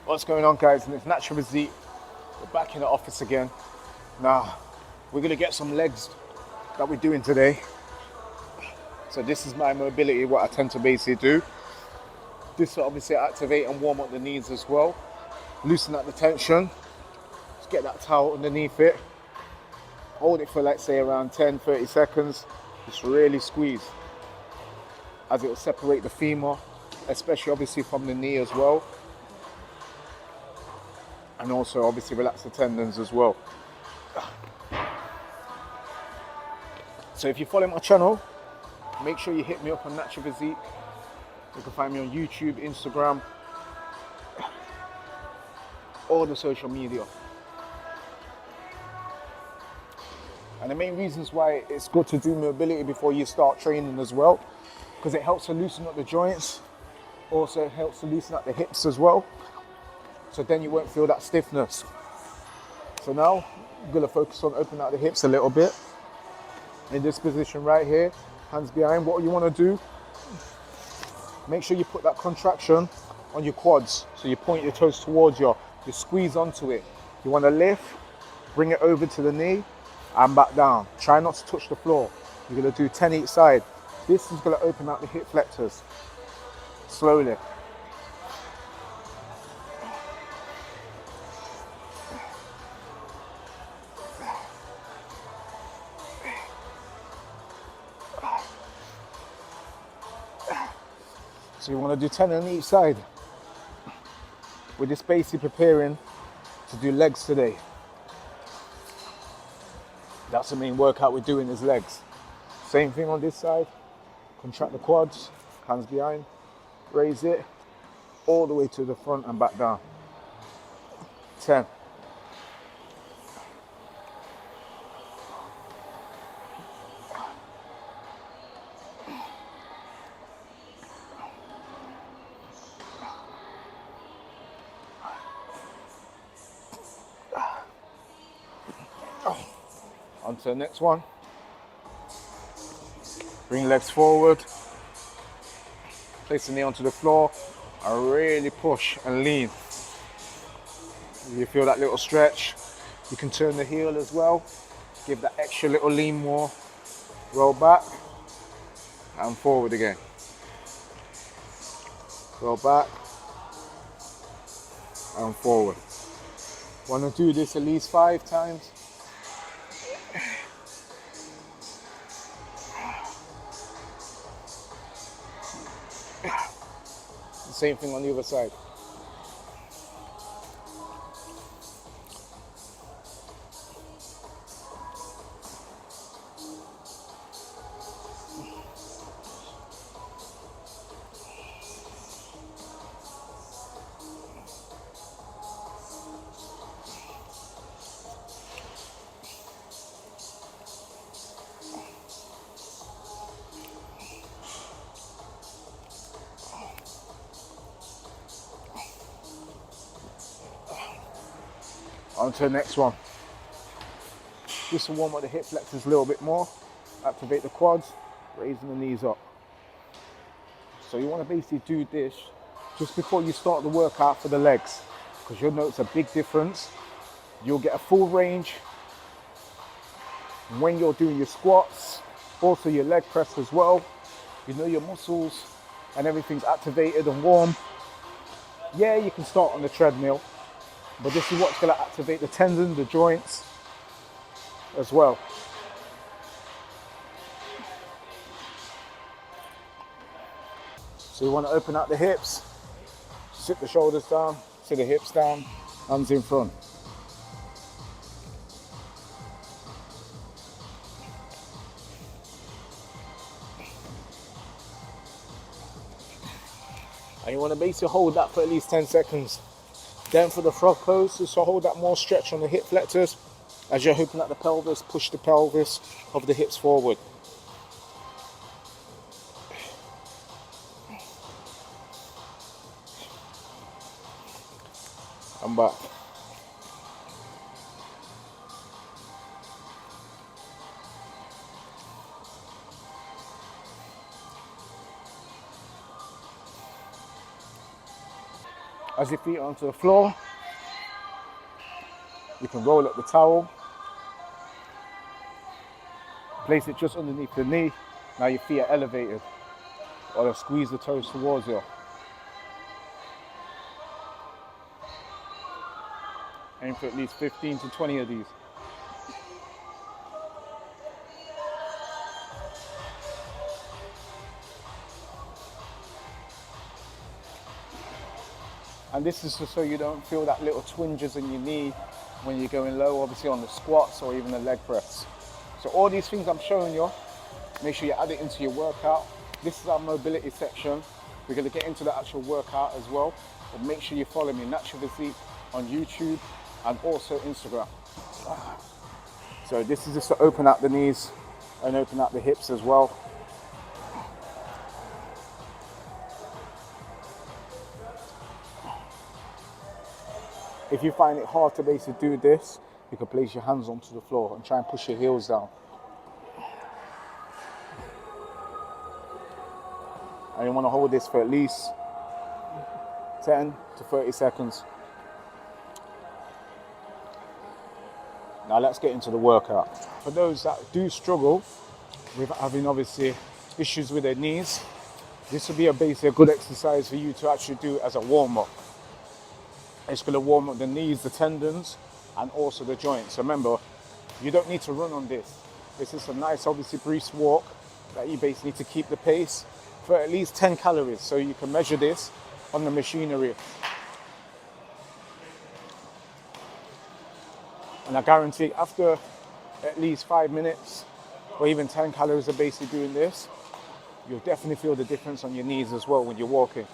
What's going on, guys? And it's Natural Physique. We're back in the office again. Now, we're gonna get some legs that we're doing today. So this is my mobility, what I tend to basically do. This will obviously activate and warm up the knees as well. Loosen up the tension. Just get that towel underneath it. Hold it for, let's say, around 10-30 seconds. Just really squeeze, as it will separate the femur, especially obviously from the knee as well. And also obviously relax the tendons as well. So if you follow my channel, make sure you hit me up on Natural Physique. You can find me on YouTube, Instagram, all the social media. And the main reasons why it's good to do mobility before you start training as well, because it helps to loosen up the joints, also helps to loosen up the hips as well, so then you won't feel that stiffness. So now I'm going to focus on opening out the hips a little bit. In this position right here, hands behind. What you want to do, make sure you put that contraction on your quads, so you point your toes towards you squeeze onto it. You want to lift, bring it over to the knee and back down. Try not to touch the floor. You're going to do 10 each side. This is going to open out the hip flexors slowly. So you want to do 10 on each side. We're just basically preparing to do legs today. That's the main workout we're doing, is legs. Same thing on this side. Contract the quads, hands behind, raise it all the way to the front and back down. 10. On to the next one. Bring legs forward. Place the knee onto the floor and really push and lean. You feel that little stretch. You can turn the heel as well. Give that extra little lean more. Roll back and forward again. Roll back and forward. Want to do this at least 5 times. Same thing on the other side. On to the next one. Just to warm up the hip flexors a little bit more, activate the quads, raising the knees up. So you want to basically do this just before you start the workout for the legs, because you'll notice a big difference. You'll get a full range when you're doing your squats, also your leg press as well. You know your muscles and everything's activated and warm. Yeah, you can start on the treadmill, but this is what's going to activate the tendon, the joints as well. So you want to open out the hips, sit the shoulders down, sit the hips down, hands in front. And you want to basically hold that for at least 10 seconds. Then for the frog pose, just to hold that more stretch on the hip flexors. As you're opening up the pelvis, push the pelvis of the hips forward. And back. As your feet are onto the floor, you can roll up the towel, place it just underneath the knee. Now your feet are elevated, or squeeze the toes towards you. Aim for at least 15 to 20 of these. And this is just so you don't feel that little twinges in your knee when you're going low, obviously on the squats or even the leg press. So all these things I'm showing you, make sure you add it into your workout. This is our mobility section. We're going to get into the actual workout as well. But make sure you follow me, Natural Physique, on YouTube and also Instagram. So this is just to open up the knees and open up the hips as well. If you find it hard to basically do this, you can place your hands onto the floor and try and push your heels down. And you want to hold this for at least 10 to 30 seconds. Now let's get into the workout. For those that do struggle with having obviously issues with their knees, this will be basically a good exercise for you to actually do as a warm-up. It's going to warm up the knees, the tendons, and also the joints. Remember, you don't need to run on this. This is a nice, obviously, brisk walk that you basically need to keep the pace for at least 10 calories. So you can measure this on the machinery. And I guarantee after at least 5 minutes or even 10 calories of basically doing this, you'll definitely feel the difference on your knees as well when you're walking.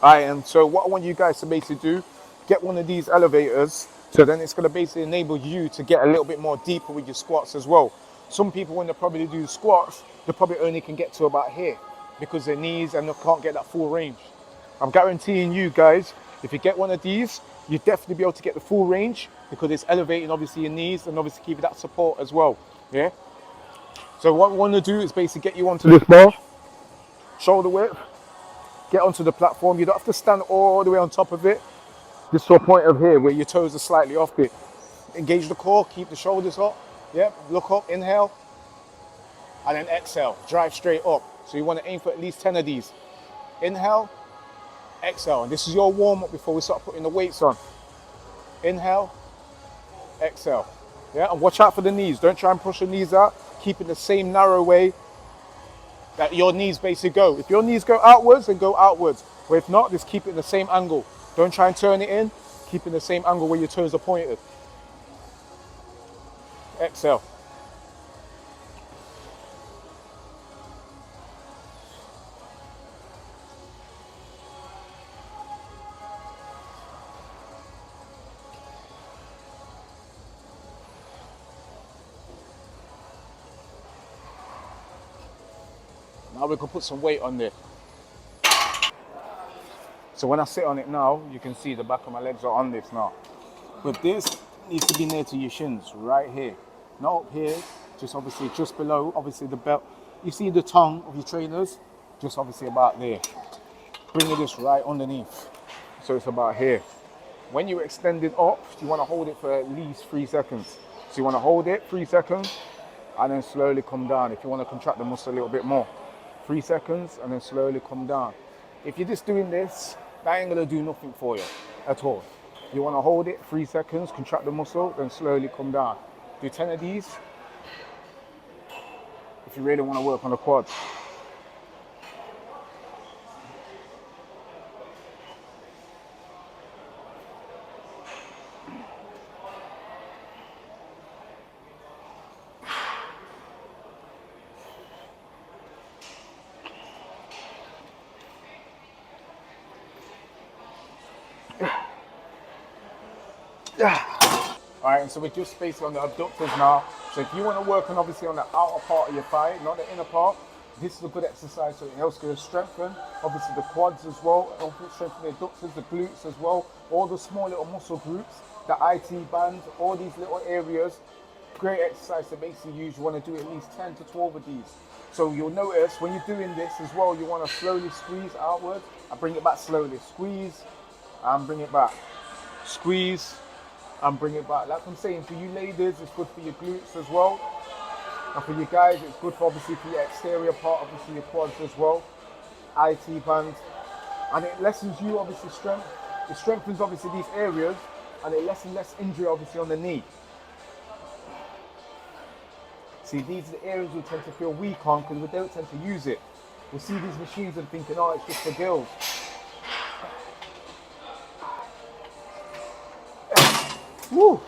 Alright, and so what I want you guys to basically do, get one of these elevators, so then it's going to basically enable you to get a little bit more deeper with your squats as well. Some people, when they probably do squats, they probably only can get to about here because their knees and they can't get that full range. I'm guaranteeing you guys, if you get one of these, you'll definitely be able to get the full range because it's elevating obviously your knees and obviously keeping that support as well. Yeah. So what we want to do is basically get you onto this bar, shoulder width. Get onto the platform. You don't have to stand all the way on top of it. Just to a point of here where your toes are slightly off it. Engage the core, keep the shoulders up. Yep, look up, inhale. And then exhale, drive straight up. So you want to aim for at least 10 of these. Inhale, exhale. And this is your warm up before we start putting the weights on. Inhale, exhale. Yeah, and watch out for the knees. Don't try and push the knees out. Keep it the same narrow way that your knees basically go. If your knees go outwards, then go outwards. But if not, just keep it in the same angle. Don't try and turn it in. Keep it in the same angle where your toes are pointed. Exhale. Now we can put some weight on there. So when I sit on it now, you can see the back of my legs are on this now. But this needs to be near to your shins, right here. Not up here, just obviously just below, obviously the belt. You see the tongue of your trainers? Just obviously about there. Bring this right underneath. So it's about here. When you extend it up, you want to hold it for at least 3 seconds. So you want to hold it 3 seconds and then slowly come down if you want to contract the muscle a little bit more. 3 seconds and then slowly come down. If you're just doing this, that ain't gonna do nothing for you at all. You wanna hold it 3 seconds, contract the muscle, then slowly come down. Do 10 of these if you really wanna work on the quads. Alright, and so we're just basically on the abductors now. So if you want to work on obviously on the outer part of your thigh, not the inner part, this is a good exercise. So it helps to strengthen obviously the quads as well, it helps strengthen the abductors, the glutes as well, all the small little muscle groups, the IT bands, all these little areas. Great exercise to basically use. You want to do at least 10 to 12 of these. So you'll notice when you're doing this as well, you want to slowly squeeze outward and bring it back slowly. Squeeze, and bring it back. Squeeze and bring it back. Like I'm saying, for you ladies, it's good for your glutes as well. And for you guys, it's good for obviously for your exterior part, obviously your quads as well. IT band. And it lessens you obviously strength. It strengthens obviously these areas and it lessens less injury obviously on the knee. See, these are the areas we tend to feel weak on because we don't tend to use it. We see these machines and thinking, oh, it's just for girls. Woo!